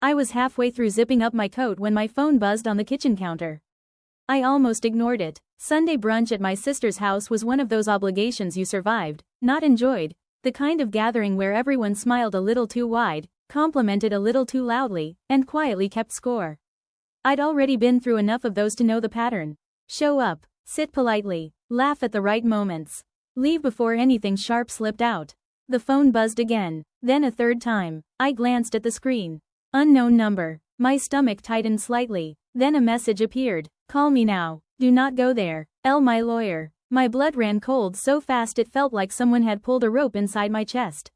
I was halfway through zipping up my coat when my phone buzzed on the kitchen counter. I almost ignored it. Sunday brunch at my sister's house was one of those obligations you survived, not enjoyed, the kind of gathering where everyone smiled a little too wide, complimented a little too loudly, and quietly kept score. I'd already been through enough of those to know the pattern. Show up, sit politely, laugh at the right moments, leave before anything sharp slipped out. The phone buzzed again, then a third time. I glanced at the screen. Unknown number. My stomach tightened slightly, then a message appeared. Call me now. Do not go there. My lawyer. My blood ran cold so fast it felt like someone had pulled a rope inside my chest.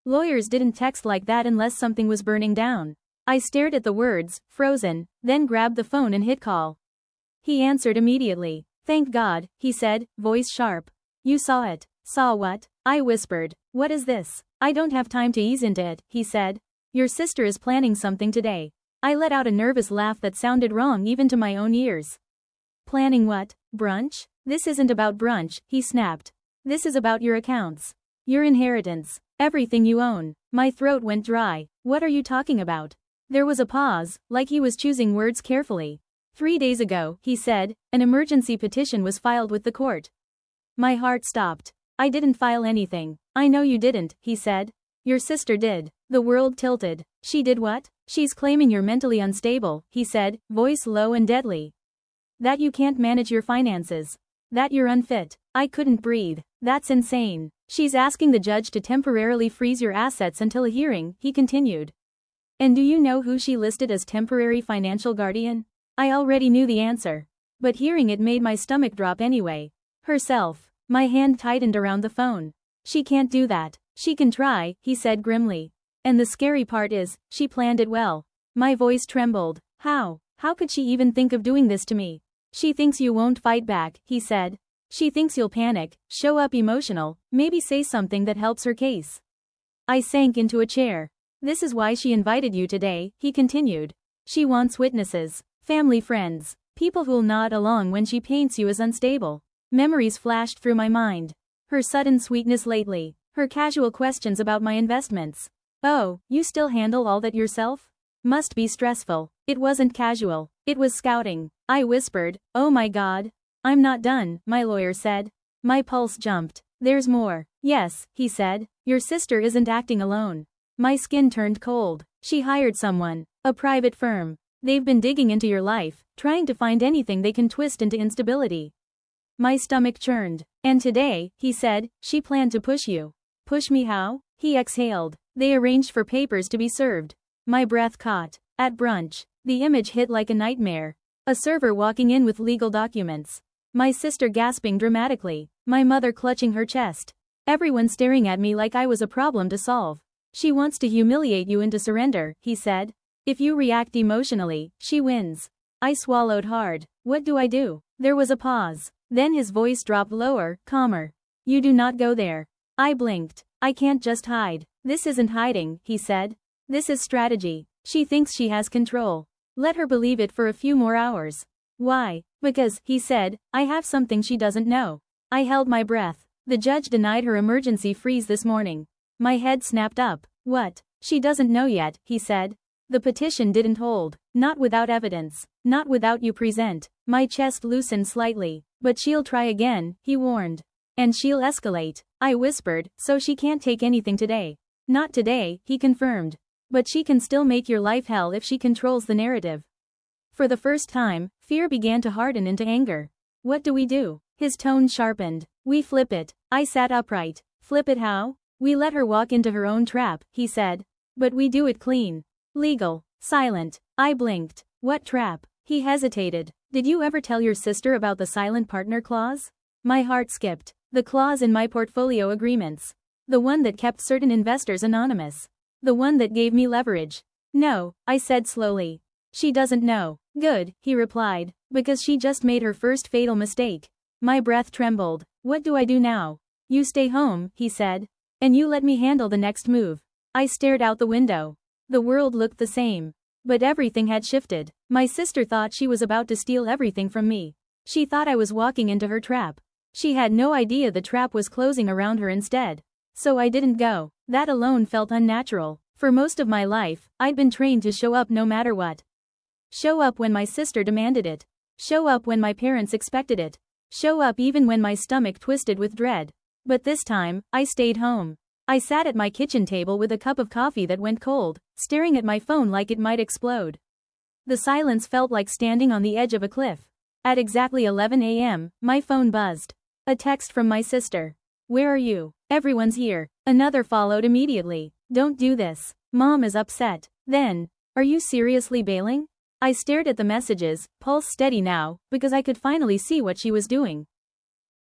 Lawyers didn't text like that unless something was burning down. I stared at the words, frozen, then grabbed the phone and hit call. He answered immediately. Thank God, he said, voice sharp. You saw it. Saw what? I whispered. What is this? I don't have time to ease into it, he said. Your sister is planning something today. I let out a nervous laugh that sounded wrong even to my own ears. Planning what? Brunch? This isn't about brunch, he snapped. This is about your accounts. Your inheritance. Everything you own. My throat went dry. What are you talking about? There was a pause, like he was choosing words carefully. 3 days ago, he said, an emergency petition was filed with the court. My heart stopped. I didn't file anything. I know you didn't, he said. Your sister did. The world tilted. She did what? She's claiming you're mentally unstable, he said, voice low and deadly. That you can't manage your finances. That you're unfit. I couldn't breathe. That's insane. She's asking the judge to temporarily freeze your assets until a hearing, he continued. And do you know who she listed as temporary financial guardian? I already knew the answer. But hearing it made my stomach drop anyway. Herself. My hand tightened around the phone. She can't do that. She can try, he said grimly. And the scary part is, she planned it well. My voice trembled. How? How could she even think of doing this to me? She thinks you won't fight back, he said. She thinks you'll panic, show up emotional, maybe say something that helps her case. I sank into a chair. This is why she invited you today, he continued. She wants witnesses, family friends, people who'll nod along when she paints you as unstable. Memories flashed through my mind. Her sudden sweetness lately, her casual questions about my investments. Oh, you still handle all that yourself? Must be stressful. It wasn't casual. It was scouting. I whispered, oh my God. I'm not done, my lawyer said. My pulse jumped. There's more. Yes, he said. Your sister isn't acting alone. My skin turned cold. She hired someone. A private firm. They've been digging into your life, trying to find anything they can twist into instability. My stomach churned. And today, he said, she planned to push you. Push me how? He exhaled. They arranged for papers to be served. My breath caught. At brunch. The image hit like a nightmare. A server walking in with legal documents. My sister gasping dramatically. My mother clutching her chest. Everyone staring at me like I was a problem to solve. She wants to humiliate you into surrender, he said. If you react emotionally, she wins. I swallowed hard. What do I do? There was a pause. Then his voice dropped lower, calmer. You do not go there. I blinked. I can't just hide. This isn't hiding, he said. This is strategy. She thinks she has control. Let her believe it for a few more hours. Why? Because, he said, I have something she doesn't know. I held my breath. The judge denied her emergency freeze this morning. My head snapped up. What? She doesn't know yet, he said. The petition didn't hold. Not without evidence. Not without you present. My chest loosened slightly. But she'll try again, he warned. And she'll escalate. I whispered, so she can't take anything today. Not today, he confirmed. But she can still make your life hell if she controls the narrative. For the first time, fear began to harden into anger. What do we do? His tone sharpened. We flip it. I sat upright. Flip it how? We let her walk into her own trap, he said. But we do it clean. Legal. Silent. I blinked. What trap? He hesitated. Did you ever tell your sister about the silent partner clause? My heart skipped. The clause in my portfolio agreements. The one that kept certain investors anonymous. The one that gave me leverage. No, I said slowly. She doesn't know. Good, he replied, because she just made her first fatal mistake. My breath trembled. What do I do now? You stay home, he said. And you let me handle the next move. I stared out the window. The world looked the same. But everything had shifted. My sister thought she was about to steal everything from me. She thought I was walking into her trap. She had no idea the trap was closing around her instead. So I didn't go. That alone felt unnatural. For most of my life, I'd been trained to show up no matter what. Show up when my sister demanded it. Show up when my parents expected it. Show up even when my stomach twisted with dread. But this time, I stayed home. I sat at my kitchen table with a cup of coffee that went cold, staring at my phone like it might explode. The silence felt like standing on the edge of a cliff. At exactly 11 a.m., my phone buzzed. A text from my sister. "Where are you? Everyone's here." Another followed immediately. "Don't do this. Mom is upset." Then, "Are you seriously bailing?" I stared at the messages, pulse steady now, because I could finally see what she was doing.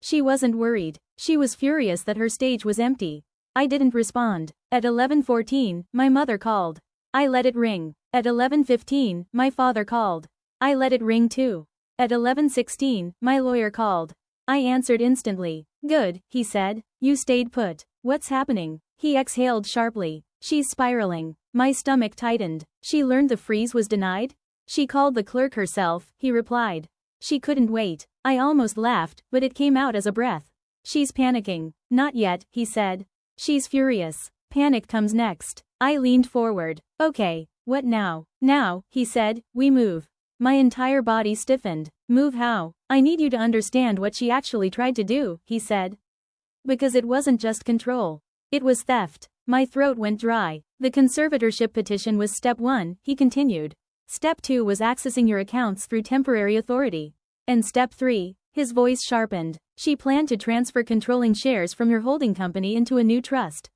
She wasn't worried. She was furious that her stage was empty. I didn't respond. At 11:14, my mother called. I let it ring. At 11:15, my father called. I let it ring too. At 11:16, my lawyer called. I answered instantly. "Good," he said. "You stayed put. What's happening?" He exhaled sharply. "She's spiraling." My stomach tightened. "She learned the freeze was denied?" "She called the clerk herself," he replied. "She couldn't wait." I almost laughed, but it came out as a breath. "She's panicking." "Not yet," he said. "She's furious. Panic comes next." I leaned forward. "Okay, what now?" "Now," he said, "we move." My entire body stiffened. "Move how?" "I need you to understand what she actually tried to do," he said. Because it wasn't just control. It was theft. My throat went dry. "The conservatorship petition was step 1, he continued. Step 2 was accessing your accounts through temporary authority. And step 3, his voice sharpened. She planned to transfer controlling shares from your holding company into a new trust.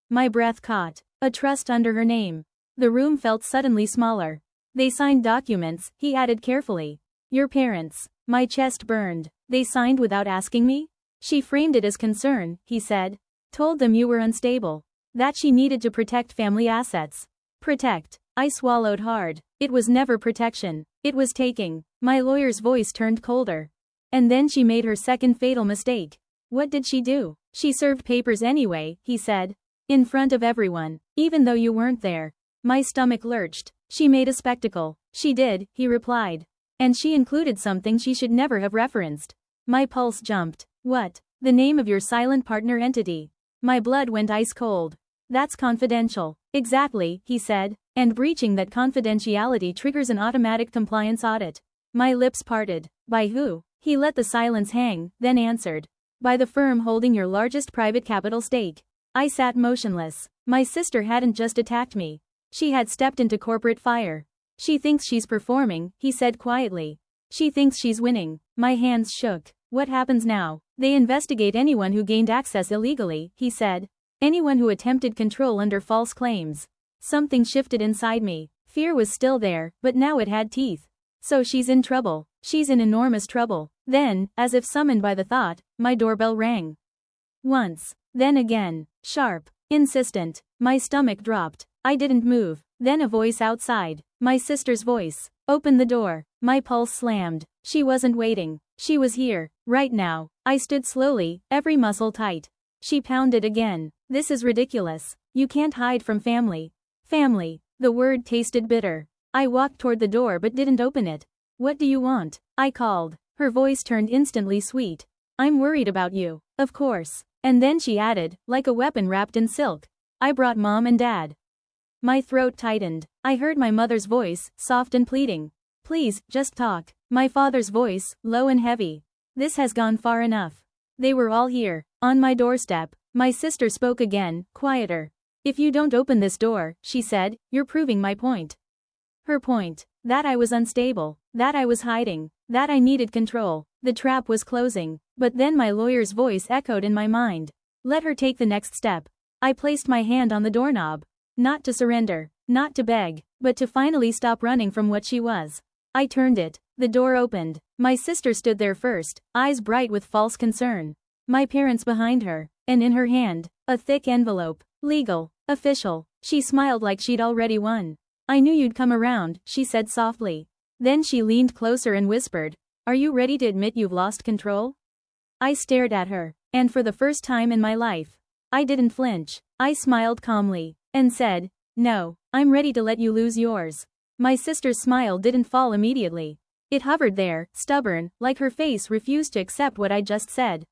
My breath caught. A trust under her name. The room felt suddenly smaller. They signed documents, he added carefully. Your parents. My chest burned. They signed without asking me? She framed it as concern, he said. Told them you were unstable. That she needed to protect family assets. Protect. I swallowed hard. It was never protection. It was taking. My lawyer's voice turned colder. And then she made her second fatal mistake. What did she do? She served papers anyway, he said. In front of everyone. Even though you weren't there. My stomach lurched. She made a spectacle. She did, he replied. And she included something she should never have referenced. My pulse jumped. What? The name of your silent partner entity. My blood went ice cold. That's confidential. Exactly, he said. And breaching that confidentiality triggers an automatic compliance audit. My lips parted. By who? He let the silence hang, then answered. By the firm holding your largest private capital stake. I sat motionless. My sister hadn't just attacked me. She had stepped into corporate fire. She thinks she's performing, he said quietly. She thinks she's winning. My hands shook. What happens now? They investigate anyone who gained access illegally, he said. Anyone who attempted control under false claims. Something shifted inside me. Fear was still there, but now it had teeth. So she's in trouble. She's in enormous trouble. Then, as if summoned by the thought, my doorbell rang. Once. Then again. Sharp. Insistent. My stomach dropped. I didn't move. Then a voice outside. My sister's voice. Open the door. My pulse slammed. She wasn't waiting. She was here. Right now. I stood slowly, every muscle tight. She pounded again. This is ridiculous. You can't hide from family. Family. The word tasted bitter. I walked toward the door but didn't open it. What do you want? I called. Her voice turned instantly sweet. I'm worried about you. Of course. And then she added, like a weapon wrapped in silk. I brought Mom and Dad. My throat tightened. I heard my mother's voice, soft and pleading. Please, just talk. My father's voice, low and heavy. This has gone far enough. They were all here, on my doorstep. My sister spoke again, quieter. If you don't open this door, she said, you're proving my point. Her point. That I was unstable. That I was hiding. That I needed control. The trap was closing. But then my lawyer's voice echoed in my mind. Let her take the next step. I placed my hand on the doorknob. Not to surrender. Not to beg. But to finally stop running from what she was. I turned it. The door opened. My sister stood there first, eyes bright with false concern. My parents behind her. And in her hand, a thick envelope. Legal. Official. She smiled like she'd already won. I knew you'd come around, she said softly. Then she leaned closer and whispered, are you ready to admit you've lost control? I stared at her. And for the first time in my life, I didn't flinch. I smiled calmly. And said, no, I'm ready to let you lose yours. My sister's smile didn't fall immediately. It hovered there, stubborn, like her face refused to accept what I just said.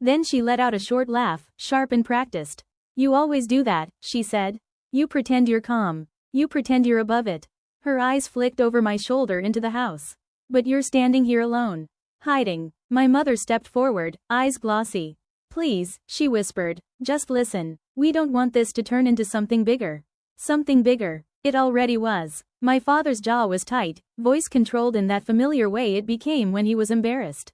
Then she let out a short laugh, sharp and practiced. You always do that, she said. You pretend you're calm. You pretend you're above it. Her eyes flicked over my shoulder into the house. But you're standing here alone. Hiding. My mother stepped forward, eyes glossy. Please, she whispered, just listen. We don't want this to turn into something bigger. Something bigger. It already was. My father's jaw was tight, voice controlled in that familiar way it became when he was embarrassed.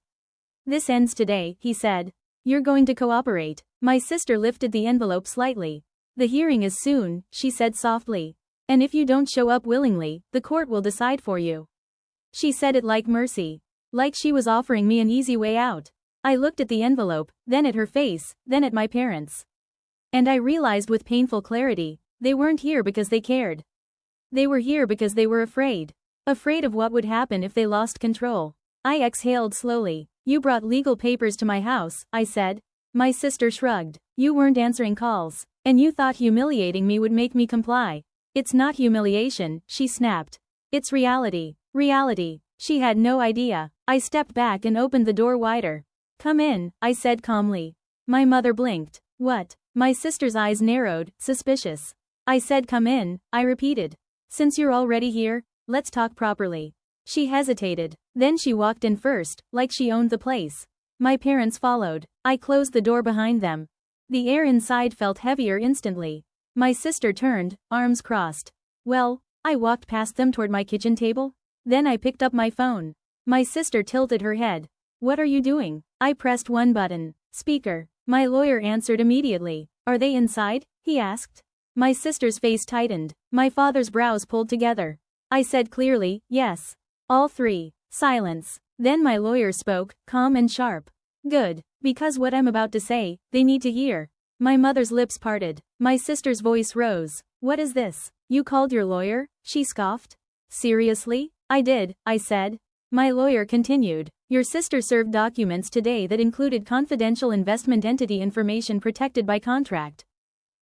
This ends today, he said. You're going to cooperate. My sister lifted the envelope slightly. The hearing is soon, she said softly. And if you don't show up willingly, the court will decide for you. She said it like mercy. Like she was offering me an easy way out. I looked at the envelope, then at her face, then at my parents. And I realized with painful clarity, they weren't here because they cared. They were here because they were afraid. Afraid of what would happen if they lost control. I exhaled slowly. You brought legal papers to my house, I said. My sister shrugged. You weren't answering calls. And you thought humiliating me would make me comply. It's not humiliation, she snapped. It's reality. Reality. She had no idea. I stepped back and opened the door wider. Come in, I said calmly. My mother blinked. What? My sister's eyes narrowed, suspicious. I said come in, I repeated. Since you're already here, let's talk properly. She hesitated. Then she walked in first, like she owned the place. My parents followed. I closed the door behind them. The air inside felt heavier instantly. My sister turned, arms crossed. Well, I walked past them toward my kitchen table. Then I picked up my phone. My sister tilted her head. What are you doing? I pressed one button. Speaker. My lawyer answered immediately. Are they inside? He asked. My sister's face tightened. My father's brows pulled together. I said clearly, yes. All three. Silence. Then my lawyer spoke, calm and sharp. Good. Because what I'm about to say, they need to hear. My mother's lips parted. My sister's voice rose. What is this? You called your lawyer? She scoffed. Seriously? I did, I said. My lawyer continued. Your sister served documents today that included confidential investment entity information protected by contract.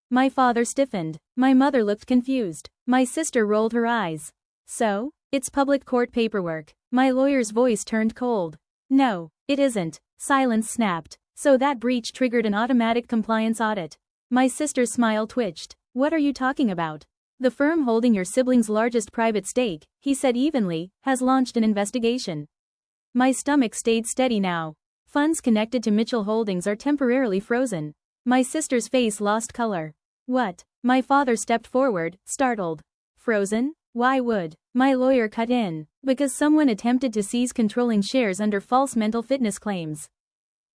My father stiffened. My mother looked confused. My sister rolled her eyes. So? It's public court paperwork. My lawyer's voice turned cold. No, it isn't. Silence snapped. So that breach triggered an automatic compliance audit. My sister's smile twitched. What are you talking about? The firm holding your sibling's largest private stake, he said evenly, has launched an investigation. My stomach stayed steady now. Funds connected to Mitchell Holdings are temporarily frozen. My sister's face lost color. What? My father stepped forward, startled. Frozen? Why would? My lawyer cut in. Because someone attempted to seize controlling shares under false mental fitness claims.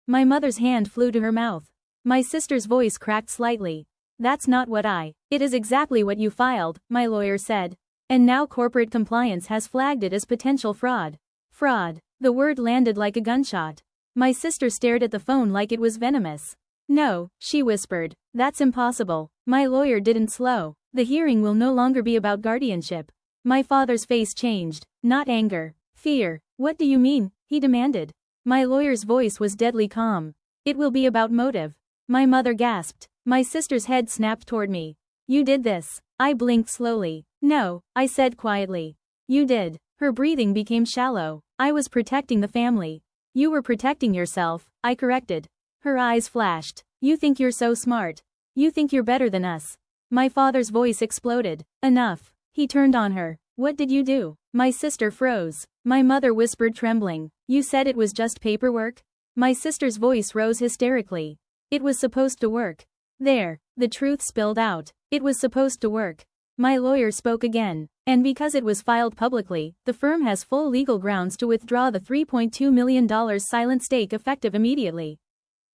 My mother's hand flew to her mouth. My sister's voice cracked slightly. That's not what It is exactly what you filed, my lawyer said. And now corporate compliance has flagged it as potential fraud. Fraud. The word landed like a gunshot. My sister stared at the phone like it was venomous. No, she whispered. That's impossible. My lawyer didn't slow. The hearing will no longer be about guardianship. My father's face changed. Not anger. Fear. What do you mean? He demanded. My lawyer's voice was deadly calm. It will be about motive. My mother gasped. My sister's head snapped toward me. You did this. I blinked slowly. No, I said quietly. You did. Her breathing became shallow. I was protecting the family. You were protecting yourself, I corrected. Her eyes flashed. You think you're so smart. You think you're better than us. My father's voice exploded. Enough. He turned on her. What did you do? My sister froze. My mother whispered trembling. You said it was just paperwork? My sister's voice rose hysterically. It was supposed to work. There, the truth spilled out. It was supposed to work. My lawyer spoke again. And because it was filed publicly, the firm has full legal grounds to withdraw the $3.2 million silent stake effective immediately.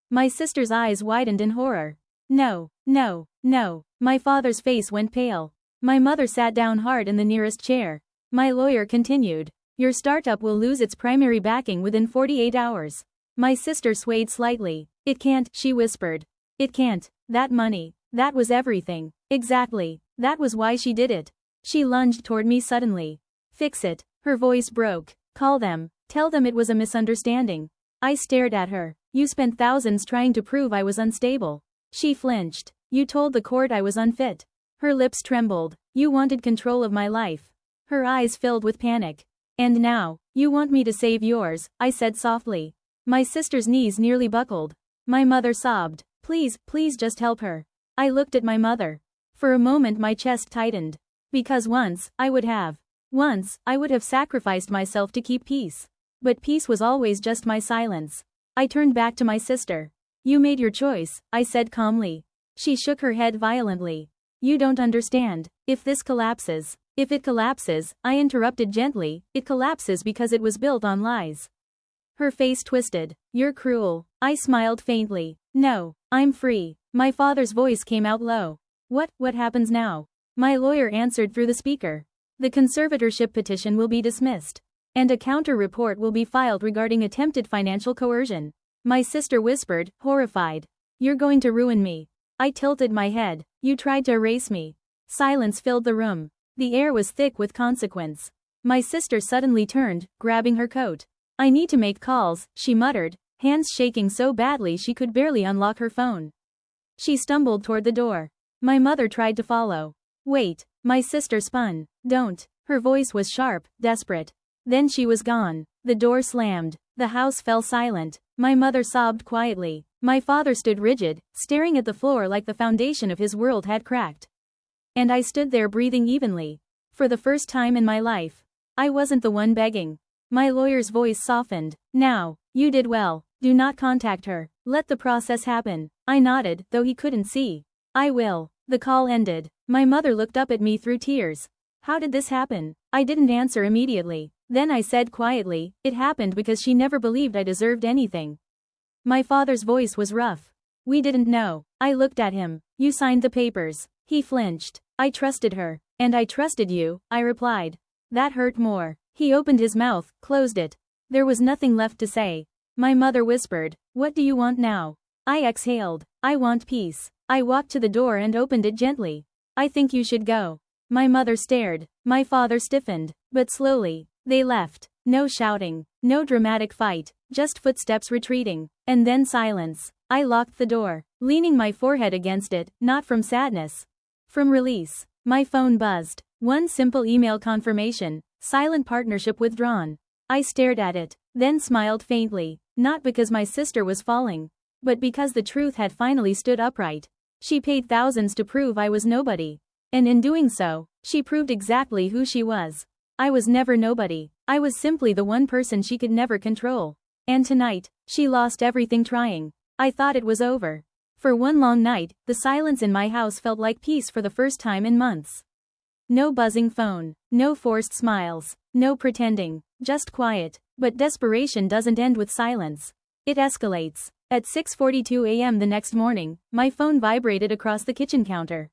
My sister's eyes widened in horror. No, no, no. My father's face went pale. My mother sat down hard in the nearest chair. My lawyer continued. Your startup will lose its primary backing within 48 hours. My sister swayed slightly. It can't, she whispered. It can't. That money. That was everything. Exactly. That was why she did it. She lunged toward me suddenly. Fix it. Her voice broke. Call them. Tell them it was a misunderstanding. I stared at her. You spent thousands trying to prove I was unstable. She flinched. You told the court I was unfit. Her lips trembled. You wanted control of my life. Her eyes filled with panic. And now, you want me to save yours, I said softly. My sister's knees nearly buckled. My mother sobbed. Please, please just help her. I looked at my mother. For a moment my chest tightened. Because once I would have sacrificed myself to keep peace. But peace was always just my silence. I turned back to my sister. You made your choice, I said calmly. She shook her head violently. You don't understand. If it collapses, I interrupted gently, it collapses because it was built on lies. Her face twisted. You're cruel. I smiled faintly. No, I'm free. My father's voice came out low. What happens now? My lawyer answered through the speaker. The conservatorship petition will be dismissed. And a counter report will be filed regarding attempted financial coercion. My sister whispered, horrified. You're going to ruin me. I tilted my head. You tried to erase me. Silence filled the room. The air was thick with consequence. My sister suddenly turned, grabbing her coat. I need to make calls, she muttered, hands shaking so badly she could barely unlock her phone. She stumbled toward the door. My mother tried to follow. Wait, my sister spun. Don't. Her voice was sharp, desperate. Then she was gone. The door slammed. The house fell silent. My mother sobbed quietly. My father stood rigid, staring at the floor like the foundation of his world had cracked. And I stood there breathing evenly. For the first time in my life. I wasn't the one begging. My lawyer's voice softened. Now, you did well. Do not contact her. Let the process happen. I nodded, though he couldn't see. I will. The call ended. My mother looked up at me through tears. How did this happen? I didn't answer immediately. Then I said quietly, it happened because she never believed I deserved anything. My father's voice was rough. We didn't know. I looked at him. You signed the papers. He flinched. I trusted her. And I trusted you, I replied. That hurt more. He opened his mouth, closed it. There was nothing left to say. My mother whispered, what do you want now? I exhaled. I want peace. I walked to the door and opened it gently. I think you should go. My mother stared. My father stiffened. But slowly. They left. No shouting. No dramatic fight. Just footsteps retreating. And then silence. I locked the door, leaning my forehead against it, not from sadness. From release. My phone buzzed. One simple email confirmation. Silent partnership withdrawn. I stared at it, then smiled faintly, not because my sister was falling, but because the truth had finally stood upright. She paid thousands to prove I was nobody. And in doing so, she proved exactly who she was. I was never nobody. I was simply the one person she could never control. And tonight, she lost everything trying. I thought it was over. For one long night, the silence in my house felt like peace for the first time in months. No buzzing phone, no forced smiles, no pretending, just quiet. But desperation doesn't end with silence. It escalates. At 6:42 a.m. the next morning, my phone vibrated across the kitchen counter.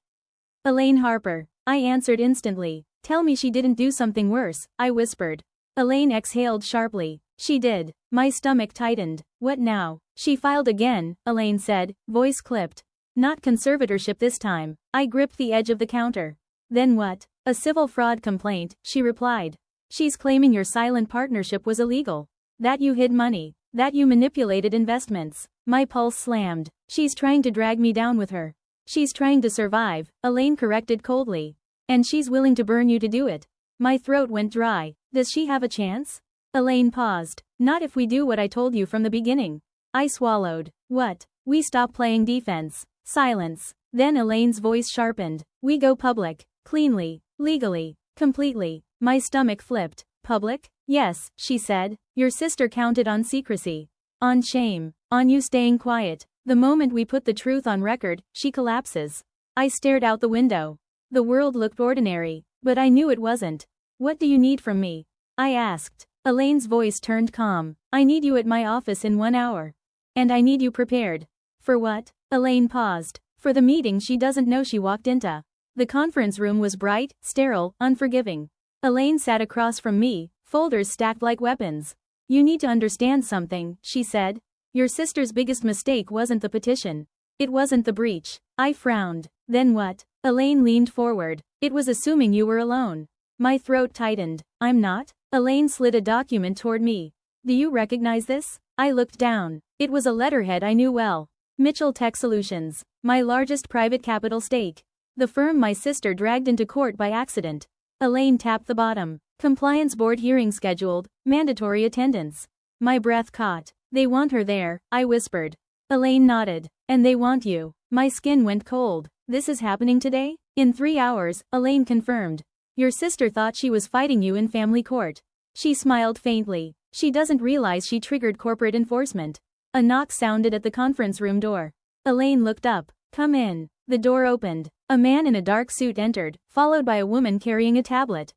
Elaine Harper. I answered instantly. Tell me she didn't do something worse, I whispered. Elaine exhaled sharply. She did. My stomach tightened. What now? She filed again, Elaine said, voice clipped. Not conservatorship this time. I gripped the edge of the counter. Then what? A civil fraud complaint, she replied. She's claiming your silent partnership was illegal. That you hid money. That you manipulated investments. My pulse slammed. She's trying to drag me down with her. She's trying to survive, Elaine corrected coldly. And she's willing to burn you to do it. My throat went dry. Does she have a chance? Elaine paused. Not if we do what I told you from the beginning. I swallowed. What? We stop playing defense. Silence. Then Elaine's voice sharpened. We go public. Cleanly. Legally. Completely. My stomach flipped. Public? Yes, she said. Your sister counted on secrecy. On shame. On you staying quiet. The moment we put the truth on record, she collapses. I stared out the window. The world looked ordinary, but I knew it wasn't. What do you need from me? I asked. Elaine's voice turned calm. I need you at my office in 1 hour. And I need you prepared. For what? Elaine paused. For the meeting she doesn't know she walked into. The conference room was bright, sterile, unforgiving. Elaine sat across from me, folders stacked like weapons. You need to understand something, she said. Your sister's biggest mistake wasn't the petition. It wasn't the breach. I frowned. Then what? Elaine leaned forward. It was assuming you were alone. My throat tightened. I'm not? Elaine slid a document toward me. Do you recognize this? I looked down. It was a letterhead I knew well. Mitchell Tech Solutions. My largest private capital stake. The firm my sister dragged into court by accident. Elaine tapped the bottom. Compliance board hearing scheduled. Mandatory attendance. My breath caught. They want her there, I whispered. Elaine nodded. And they want you. My skin went cold. This is happening today? In 3 hours, Elaine confirmed. Your sister thought she was fighting you in family court. She smiled faintly. She doesn't realize she triggered corporate enforcement. A knock sounded at the conference room door. Elaine looked up. Come in. The door opened. A man in a dark suit entered, followed by a woman carrying a tablet.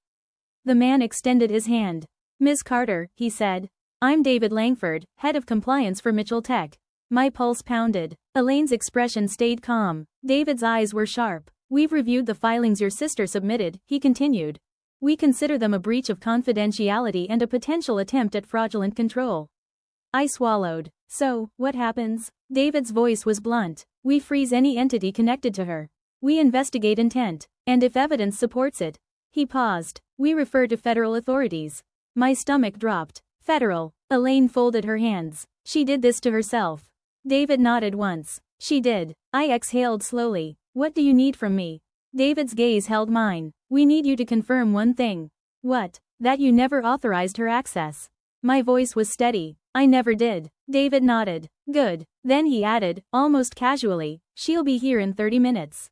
The man extended his hand. Ms. Carter, he said. I'm David Langford, head of compliance for Mitchell Tech. My pulse pounded. Elaine's expression stayed calm. David's eyes were sharp. We've reviewed the filings your sister submitted, he continued. We consider them a breach of confidentiality and a potential attempt at fraudulent control. I swallowed. So, what happens? David's voice was blunt. We freeze any entity connected to her. We investigate intent, and if evidence supports it. He paused. We refer to federal authorities. My stomach dropped. Federal. Elaine folded her hands. She did this to herself. David nodded once. She did. I exhaled slowly. What do you need from me? David's gaze held mine. We need you to confirm one thing. What? That you never authorized her access. My voice was steady. I never did. David nodded. Good. Then he added, almost casually, she'll be here in 30 minutes.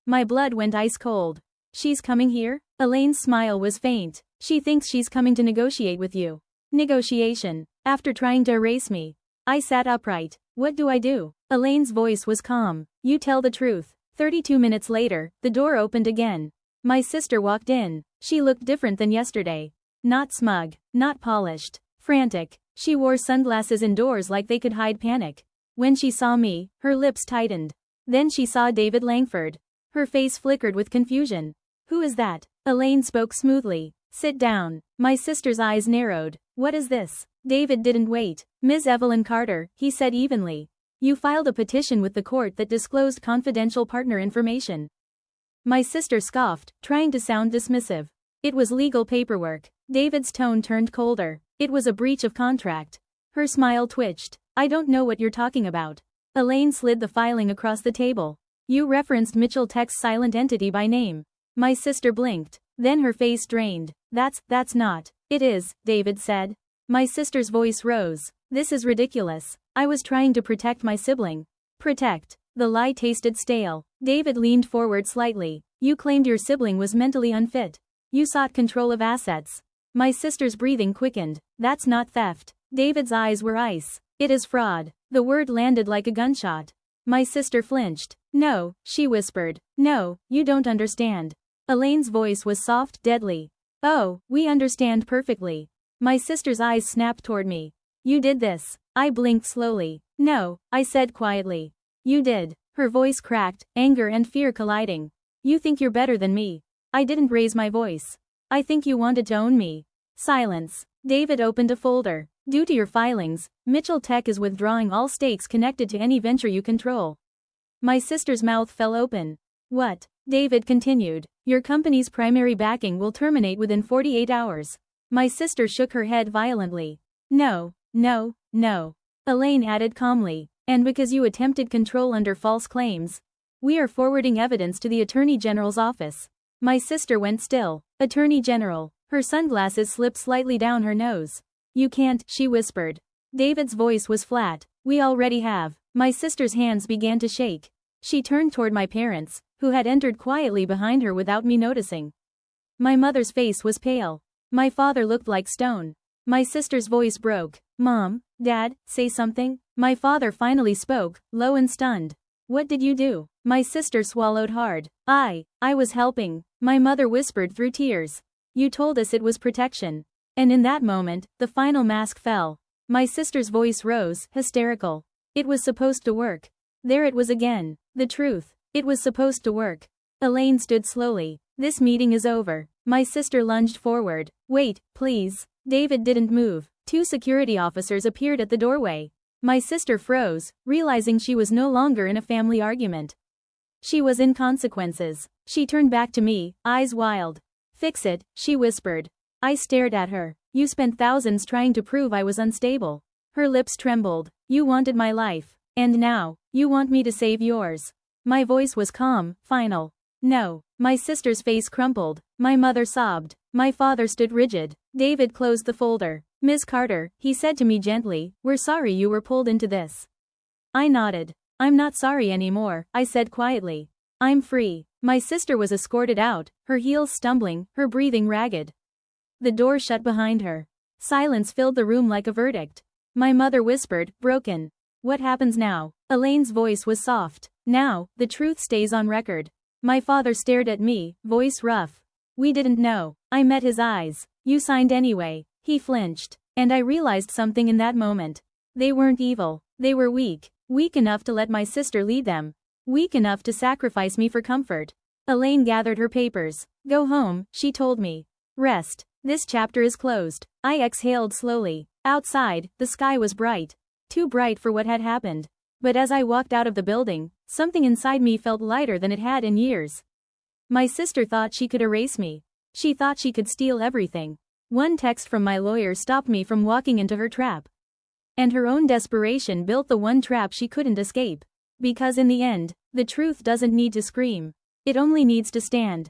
My blood went ice cold. She's coming here? Elaine's smile was faint. She thinks she's coming to negotiate with you. Negotiation. After trying to erase me. I sat upright. What do I do? Elaine's voice was calm. You tell the truth. 32 minutes later, the door opened again. My sister walked in. She looked different than yesterday. Not smug, not polished, frantic. She wore sunglasses indoors like they could hide panic. When she saw me, her lips tightened. Then she saw David Langford. Her face flickered with confusion. Who is that? Elaine spoke smoothly. Sit down. My sister's eyes narrowed. What is this? David didn't wait. Ms. Evelyn Carter, he said evenly. You filed a petition with the court that disclosed confidential partner information. My sister scoffed, trying to sound dismissive. It was legal paperwork. David's tone turned colder. It was a breach of contract. Her smile twitched. I don't know what you're talking about. Elaine slid the filing across the table. You referenced Mitchell Tech's silent entity by name. My sister blinked. Then her face drained. That's not. It is, David said. My sister's voice rose. This is ridiculous. I was trying to protect my sibling. Protect. The lie tasted stale. David leaned forward slightly. You claimed your sibling was mentally unfit. You sought control of assets. My sister's breathing quickened. That's not theft. David's eyes were ice. It is fraud. The word landed like a gunshot. My sister flinched. No, she whispered. No, you don't understand. Elaine's voice was soft, deadly. Oh, we understand perfectly. My sister's eyes snapped toward me. You did this. I blinked slowly. No, I said quietly. You did. Her voice cracked, anger and fear colliding. You think you're better than me. I didn't raise my voice. I think you wanted to own me. Silence. David opened a folder. Due to your filings, Mitchell Tech is withdrawing all stakes connected to any venture you control. My sister's mouth fell open. What? David continued. Your company's primary backing will terminate within 48 hours. My sister shook her head violently. No, no, no. Elaine added calmly. And because you attempted control under false claims. We are forwarding evidence to the Attorney General's office. My sister went still. Attorney General. Her sunglasses slipped slightly down her nose. You can't, she whispered. David's voice was flat. We already have. My sister's hands began to shake. She turned toward my parents, who had entered quietly behind her without me noticing. My mother's face was pale. My father looked like stone. My sister's voice broke. Mom, Dad, say something? My father finally spoke, low and stunned. What did you do? My sister swallowed hard. I was helping. My mother whispered through tears. You told us it was protection. And in that moment, the final mask fell. My sister's voice rose, hysterical. It was supposed to work. There it was again. The truth. It was supposed to work. Elaine stood slowly. This meeting is over. My sister lunged forward. Wait, please. David didn't move. 2 security officers appeared at the doorway. My sister froze, realizing she was no longer in a family argument. She was in consequences. She turned back to me, eyes wild. Fix it, she whispered. I stared at her. You spent thousands trying to prove I was unstable. Her lips trembled. You wanted my life. And now, you want me to save yours. My voice was calm, final. No. My sister's face crumpled. My mother sobbed. My father stood rigid. David closed the folder. Ms. Carter, he said to me gently, we're sorry you were pulled into this. I nodded. I'm not sorry anymore, I said quietly. I'm free. My sister was escorted out, her heels stumbling, her breathing ragged. The door shut behind her. Silence filled the room like a verdict. My mother whispered, broken. What happens now? Elaine's voice was soft. Now, the truth stays on record. My father stared at me, voice rough. We didn't know. I met his eyes. You signed anyway. He flinched. And I realized something in that moment. They weren't evil. They were weak. Weak enough to let my sister lead them. Weak enough to sacrifice me for comfort. Elaine gathered her papers. Go home, she told me. Rest. This chapter is closed. I exhaled slowly. Outside, the sky was bright. Too bright for what had happened. But as I walked out of the building, something inside me felt lighter than it had in years. My sister thought she could erase me. She thought she could steal everything. One text from my lawyer stopped me from walking into her trap. And her own desperation built the one trap she couldn't escape. Because in the end, the truth doesn't need to scream. It only needs to stand.